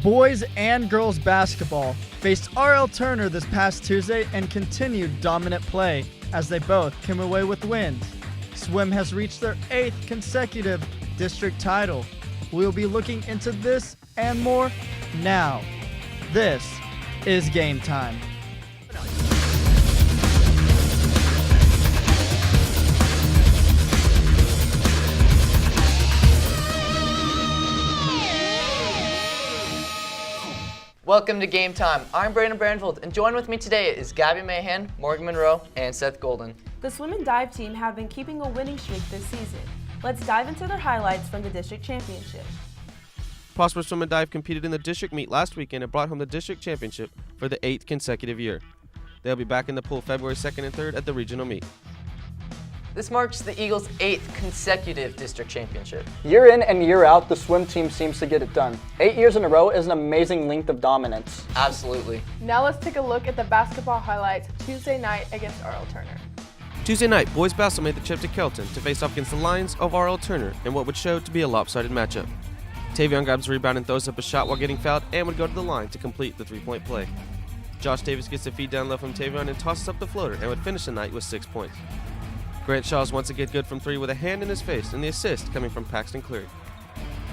Boys and girls basketball faced R.L. Turner this past Tuesday and continued dominant play as they both came away with wins. Swim has reached their 8th consecutive district title. We'll be looking into this and more now. This is Game Time. Welcome to Game Time. I'm Brandon Brandvold, and join with me today is Gabby Mahan, Morgan Monroe, and Seth Golden. The swim and dive team have been keeping a winning streak this season. Let's dive into their highlights from the district championship. Prosper Swim and Dive competed in the district meet last weekend and brought home the district championship for the 8th consecutive year. They'll be back in the pool February 2nd and 3rd at the regional meet. This marks the Eagles' 8th consecutive district championship. Year in and year out, the swim team seems to get it done. 8 years in a row is an amazing length of dominance. Absolutely. Now let's take a look at the basketball highlights Tuesday night against R.L. Turner. Tuesday night, boys basketball made the trip to Kelton to face off against the Lions of R.L. Turner in what would show to be a lopsided matchup. Tavion grabs a rebound and throws up a shot while getting fouled and would go to the line to complete the three-point play. Josh Davis gets a feed down low from Tavion and tosses up the floater and would finish the night with 6 points. Grant Shaw is once again good from 3 with a hand in his face, and the assist coming from Paxton Cleary.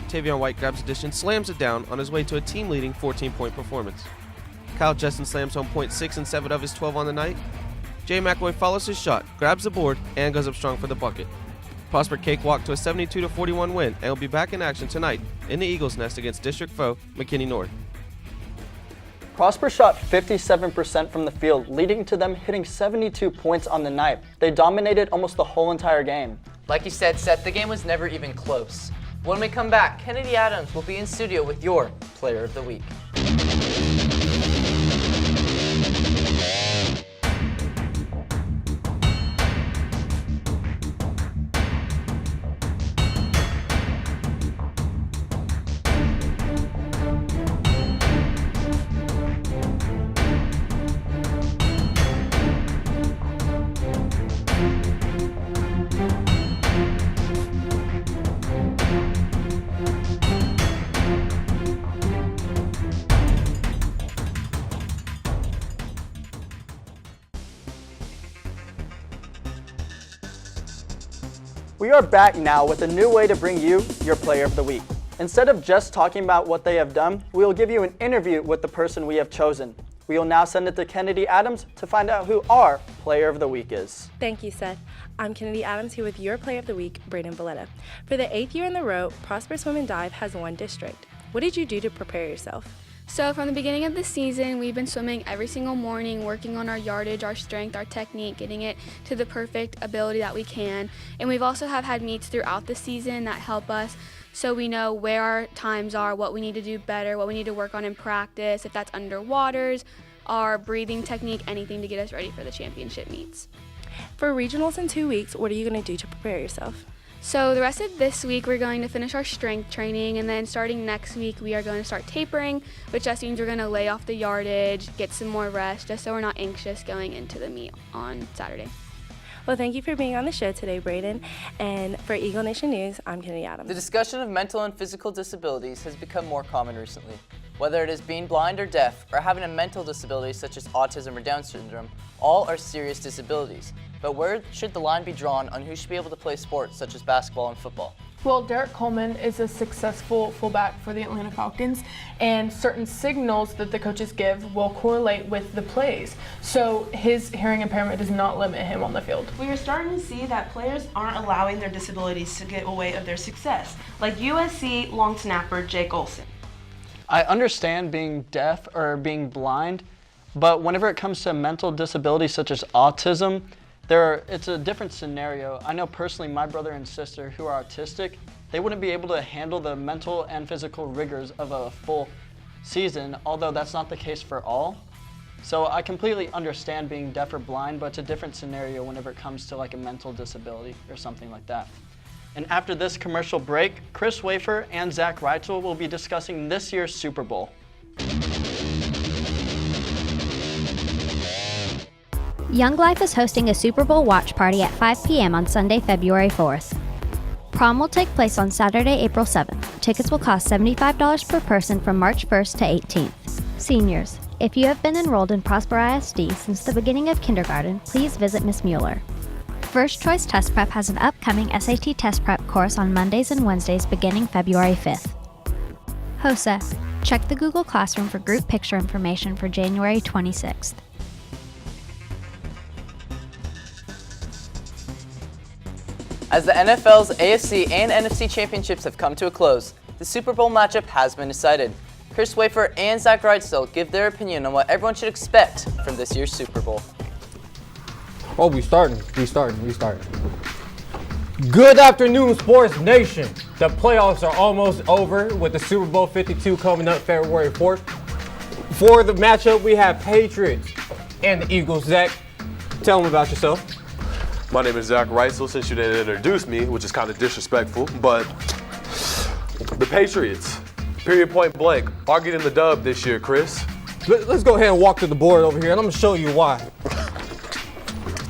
Tavion White grabs a dish and slams it down on his way to a team-leading 14-point performance. Kyle Jessen slams home points 6 and 7 of his 12 on the night. Jay McAvoy follows his shot, grabs the board, and goes up strong for the bucket. Prosper cakewalk to a 72-41 win and will be back in action tonight in the Eagles' Nest against district foe McKinney North. Prosper shot 57% from the field, leading to them hitting 72 points on the night. They dominated almost the whole entire game. Like you said, Seth, the game was never even close. When we come back, Kennedy Adams will be in studio with your Player of the Week. We are back now with a new way to bring you your Player of the Week. Instead of just talking about what they have done, we will give you an interview with the person we have chosen. We will now send it to Kennedy Adams to find out who our Player of the Week is. Thank you, Seth. I'm Kennedy Adams here with your Player of the Week, Brayden Valletta. For the 8th year in a row, Prosper Swim and Dive has won district. What did you do to prepare yourself? So from the beginning of the season, we've been swimming every single morning, working on our yardage, our strength, our technique, getting it to the perfect ability that we can. And we've also had meets throughout the season that help us so we know where our times are, what we need to do better, what we need to work on in practice, if that's underwaters, our breathing technique, anything to get us ready for the championship meets. For regionals in 2 weeks, what are you going to do to prepare yourself? So the rest of this week, we're going to finish our strength training, and then starting next week, we are going to start tapering, which just means we're going to lay off the yardage, get some more rest, just so we're not anxious going into the meet on Saturday. Well, thank you for being on the show today, Brayden. And for Eagle Nation News, I'm Kennedy Adams. The discussion of mental and physical disabilities has become more common recently. Whether it is being blind or deaf, or having a mental disability such as autism or Down syndrome, all are serious disabilities. But where should the line be drawn on who should be able to play sports such as basketball and football? Well, Derek Coleman is a successful fullback for the Atlanta Falcons, and certain signals that the coaches give will correlate with the plays. So his hearing impairment does not limit him on the field. We are starting to see that players aren't allowing their disabilities to get in the way of their success, like USC long snapper Jake Olson. I understand being deaf or being blind, but whenever it comes to mental disabilities such as autism, it's a different scenario. I know personally my brother and sister who are autistic, they wouldn't be able to handle the mental and physical rigors of a full season, although that's not the case for all. So I completely understand being deaf or blind, but it's a different scenario whenever it comes to like a mental disability or something like that. And after this commercial break, Chris Wafer and Zach Reitzel will be discussing this year's Super Bowl. Young Life is hosting a Super Bowl watch party at 5 p.m. on Sunday, February 4th. Prom will take place on Saturday, April 7th. Tickets will cost $75 per person from March 1st to 18th. Seniors, if you have been enrolled in Prosper ISD since the beginning of kindergarten, please visit Ms. Mueller. First Choice Test Prep has an upcoming SAT Test Prep course on Mondays and Wednesdays beginning February 5th. HOSA, check the Google Classroom for group picture information for January 26th. As the NFL's AFC and NFC championships have come to a close, the Super Bowl matchup has been decided. Chris Wafer and Zach Reitzel give their opinion on what everyone should expect from this year's Super Bowl. Oh, we starting. Good afternoon, Sports Nation. The playoffs are almost over with the Super Bowl 52 coming up February 4th. For the matchup, we have Patriots and the Eagles. Zach, tell them about yourself. My name is Zach Reitzel, since you didn't introduce me, which is kind of disrespectful, but the Patriots, period point blank, are getting the dub this year, Chris. Let's go ahead and walk to the board over here, and I'm going to show you why.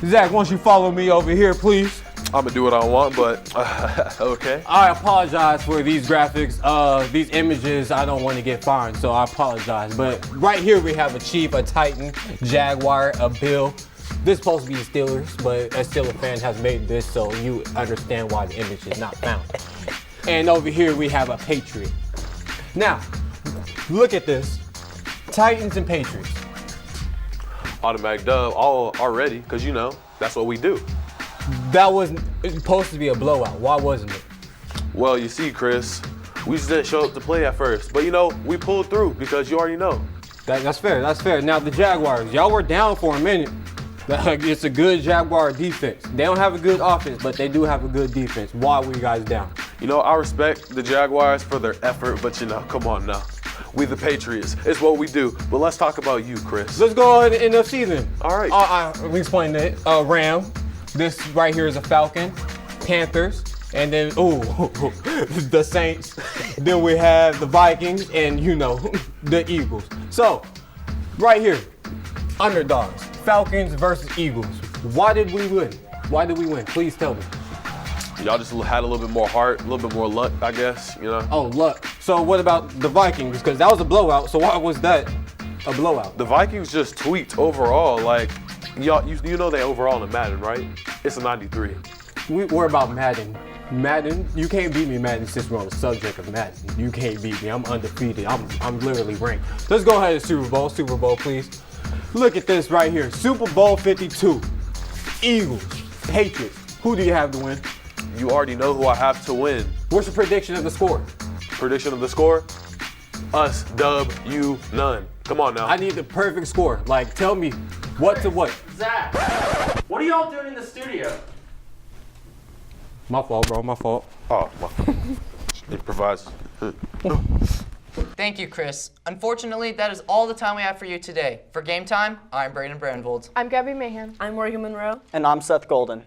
Zach, why don't you follow me over here, please? I'm gonna do what I want, but okay. I apologize for these graphics, these images. I don't want to get fined, so I apologize. But right here we have a Chief, a Titan, Jaguar, a Bill. This is supposed to be the Steelers, but a Steelers fan has made this, so you understand why the image is not found. And over here we have a Patriot. Now, look at this. Titans and Patriots. Automatic dub already, because you know, that's what we do. That was supposed to be a blowout. Why wasn't it? Well, you see, Chris, we just didn't show up to play at first. But you know, we pulled through because you already know. That's fair. Now the Jaguars, y'all were down for a minute. It's a good Jaguar defense. They don't have a good offense, but they do have a good defense. Why were you guys down? You know, I respect the Jaguars for their effort, but you know, come on now. We the Patriots. It's what we do. But let's talk about you, Chris. Let's go on to NFC then. All right. Let me explain it. Ram. This right here is a Falcon. Panthers. And then, the Saints. Then we have the Vikings and, you know, the Eagles. So, right here, underdogs. Falcons versus Eagles. Why did we win? Please tell me. Y'all just had a little bit more heart, a little bit more luck, I guess, you know? Oh, luck. So what about the Vikings? Because that was a blowout, so why was that a blowout? The Vikings just tweaked overall. Like, y'all, you know they overall in Madden, right? It's a 93. We're about Madden. Madden, you can't beat me, Madden, since we're on the subject of Madden. You can't beat me. I'm undefeated. I'm literally ranked. Let's go ahead to Super Bowl, please. Look at this right here. Super Bowl 52. Eagles, Patriots. Who do you have to win? You already know who I have to win. What's your prediction of the score? Prediction of the score? Us, dub, you, none. Come on now. I need the perfect score. Like, tell me what to what. Zach, what are y'all doing in the studio? My fault, bro, my fault. Oh, my fault. Improvise. Thank you, Chris. Unfortunately, that is all the time we have for you today. For Game Time, I'm Braden Brandvold. I'm Gabby Mahan. I'm Morgan Monroe. And I'm Seth Golden.